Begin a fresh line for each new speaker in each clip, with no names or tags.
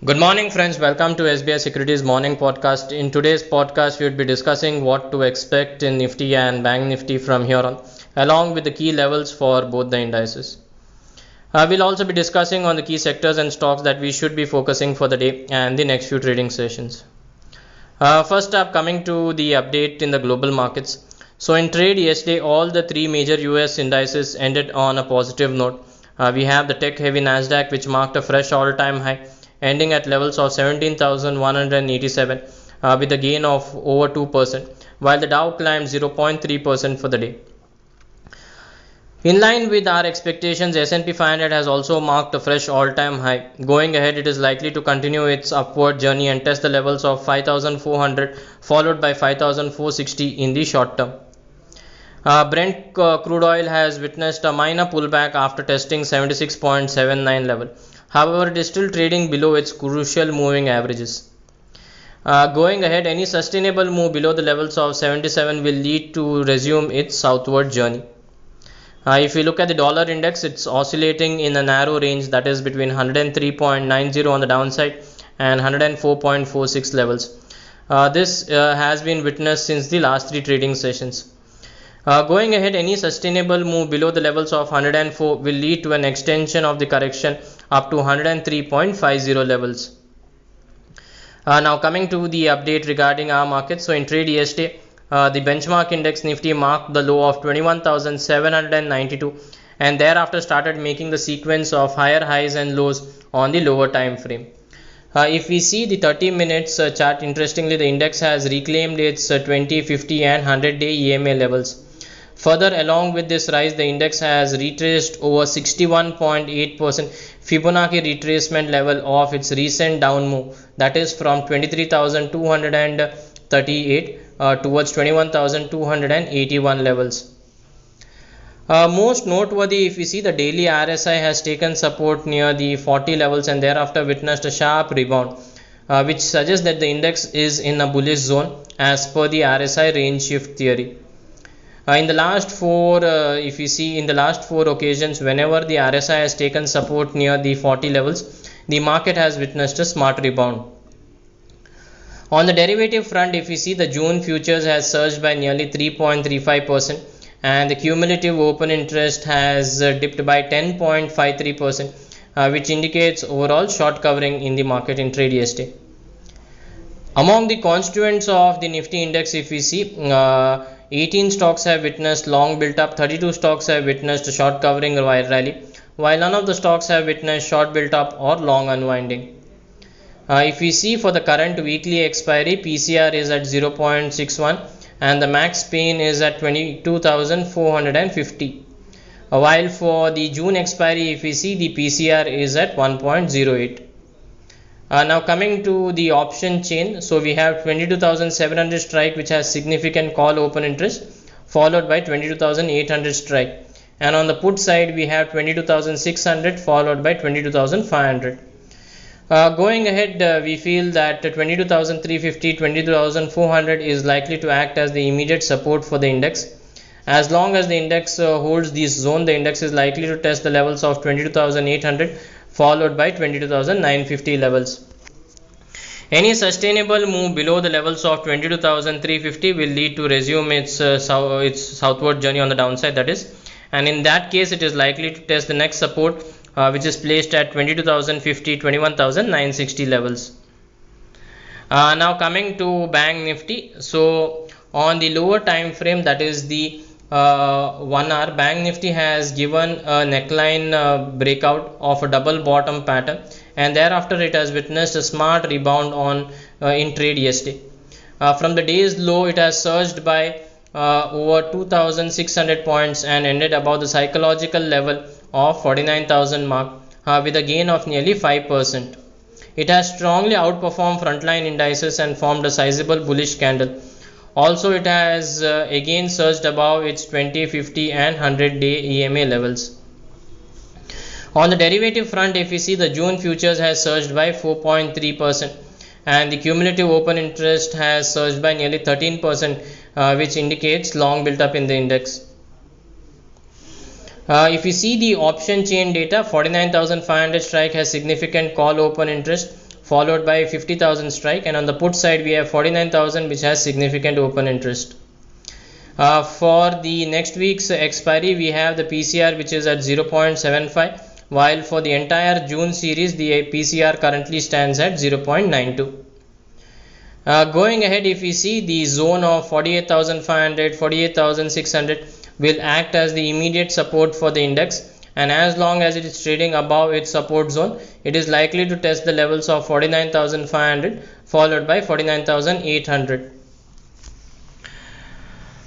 Good morning, friends. Welcome to SBI Securities morning podcast. In today's podcast, we would be discussing what to expect in Nifty and Bank Nifty from here on, along with the key levels for both the indices. We'll also be discussing on the key sectors and stocks that we should be focusing for the day and the next few trading sessions. First up, coming to the update in the global markets. So in trade yesterday, all the three major US indices ended on a positive note. We have the tech-heavy Nasdaq, which marked a fresh all-time high, ending at levels of 17,187 with a gain of over 2%, while the Dow climbed 0.3% for the day. In line with our expectations, S&P 500 has also marked a fresh all-time high. Going ahead, it is likely to continue its upward journey and test the levels of 5,400 followed by 5,460 in the short term. Brent crude oil has witnessed a minor pullback after testing 76.79 level. However, it is still trading below its crucial moving averages. Going ahead, any sustainable move below the levels of 77 will lead to resume its southward journey. If we look at the dollar index, it's oscillating in a narrow range, that is between 103.90 on the downside and 104.46 levels. This has been witnessed since the last three trading sessions. Going ahead, any sustainable move below the levels of 104 will lead to an extension of the correction up to 103.50 levels. Now coming to the update regarding our market. So in trade yesterday, the benchmark index Nifty marked the low of 21,792 and thereafter started making the sequence of higher highs and lows on the lower time frame. If we see the 30 minutes chart, interestingly the index has reclaimed its 20, 50 and 100-day EMA levels. Further, along with this rise, the index has retraced over 61.8% Fibonacci retracement level of its recent down move, that is from 23,238 towards 21,281 levels. Most noteworthy, if we see, the daily RSI has taken support near the 40 levels and thereafter witnessed a sharp rebound, which suggests that the index is in a bullish zone as per the RSI range shift theory. In the last four occasions, whenever the RSI has taken support near the 40 levels, the market has witnessed a smart rebound. On the derivative front, if we see, the June futures has surged by nearly 3.35% and the cumulative open interest has dipped by 10.53%, which indicates overall short covering in the market in trade yesterday. Among the constituents of the Nifty index, if we see, 18 stocks have witnessed long built up, 32 stocks have witnessed short covering rally, while none of the stocks have witnessed short built up or long unwinding. If we see, for the current weekly expiry, PCR is at 0.61 and the max pain is at 22,450. While for the June expiry, if we see, the PCR is at 1.08. Now coming to the option chain, so we have 22,700 strike, which has significant call open interest, followed by 22,800 strike, and on the put side we have 22,600 followed by 22,500. Going ahead, we feel that 22,350, 22,400 is likely to act as the immediate support for the index. As long as the index holds this zone, the index is likely to test the levels of 22,800 followed by 22,950 levels. Any sustainable move below the levels of 22,350 will lead to resume its southward journey on the downside, that is, and in that case it is likely to test the next support which is placed at 22,050, 21,960 levels. Now coming to Bank Nifty. So on the lower time frame, that is the 1 hour, Bank Nifty has given a neckline breakout of a double bottom pattern and thereafter it has witnessed a smart rebound in trade yesterday. From the day's low, it has surged by over 2,600 points and ended above the psychological level of 49,000 mark with a gain of nearly 5%. It has strongly outperformed frontline indices and formed a sizable bullish candle. Also, it has again surged above its 20, 50 and 100-day EMA levels. On the derivative front, if we see, the June futures has surged by 4.3% and the cumulative open interest has surged by nearly 13%, which indicates long built up in the index. If you see the option chain data, 49,500 strike has significant call open interest, followed by 50,000 strike, and on the put side we have 49,000 which has significant open interest. For the next week's expiry we have the PCR which is at 0.75, while for the entire June series the PCR currently stands at 0.92. Going ahead, if we see the zone of 48,500, 48,600 will act as the immediate support for the index, and as long as it is trading above its support zone, it is likely to test the levels of 49,500 followed by 49,800.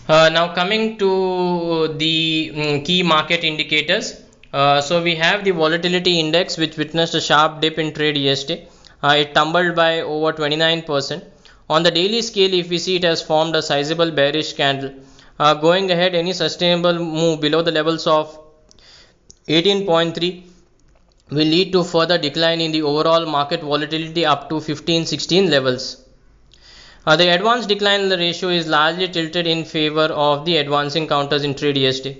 Now coming to the key market indicators. So we have the volatility index which witnessed a sharp dip in trade yesterday. It tumbled by over 29%. On the daily scale, if we see, it has formed a sizable bearish candle. Going ahead, any sustainable move below the levels of 18.3 will lead to further decline in the overall market volatility up to 15-16 levels. The advanced decline in the ratio is largely tilted in favor of the advancing counters in trade yesterday.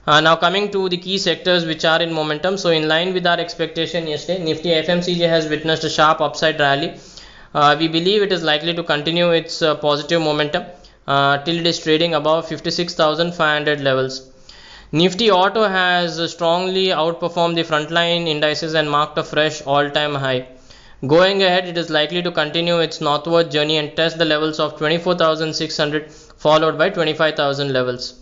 Now coming to the key sectors which are in momentum. So in line with our expectation yesterday, Nifty FMCG has witnessed a sharp upside rally. We believe it is likely to continue its positive momentum till it is trading above 56,500 levels. Nifty Auto has strongly outperformed the frontline indices and marked a fresh all-time high. Going ahead, it is likely to continue its northward journey and test the levels of 24,600 followed by 25,000 levels.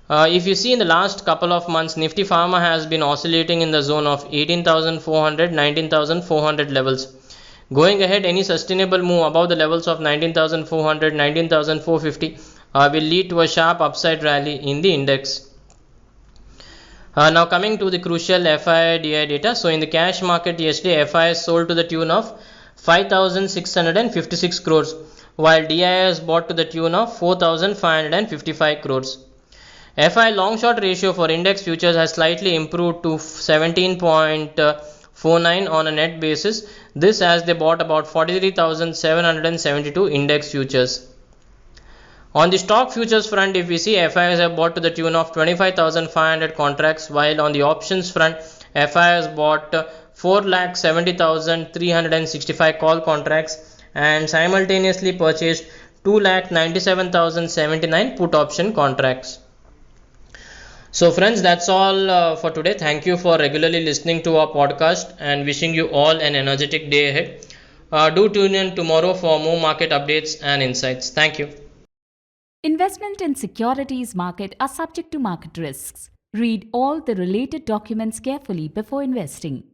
If you see, in the last couple of months, Nifty Pharma has been oscillating in the zone of 18,400, 19,400 levels. Going ahead, any sustainable move above the levels of 19,400, 19,450 will lead to a sharp upside rally in the index. Now coming to the crucial FI/DI data. So in the cash market yesterday, FI sold to the tune of 5,656 crores, while DIs bought to the tune of 4,555 crores. FI long short ratio for index futures has slightly improved to 17.49 on a net basis. This as they bought about 43,772 index futures. On the stock futures front, if we see, FIs have bought to the tune of 25,500 contracts, while on the options front, FIs bought 4,70,365 call contracts and simultaneously purchased 2,97,079 put option contracts. So friends, that's all for today. Thank you for regularly listening to our podcast and wishing you all an energetic day ahead. Do tune in tomorrow for more market updates and insights. Thank you.
Investment in securities market are subject to market risks. Read all the related documents carefully before investing.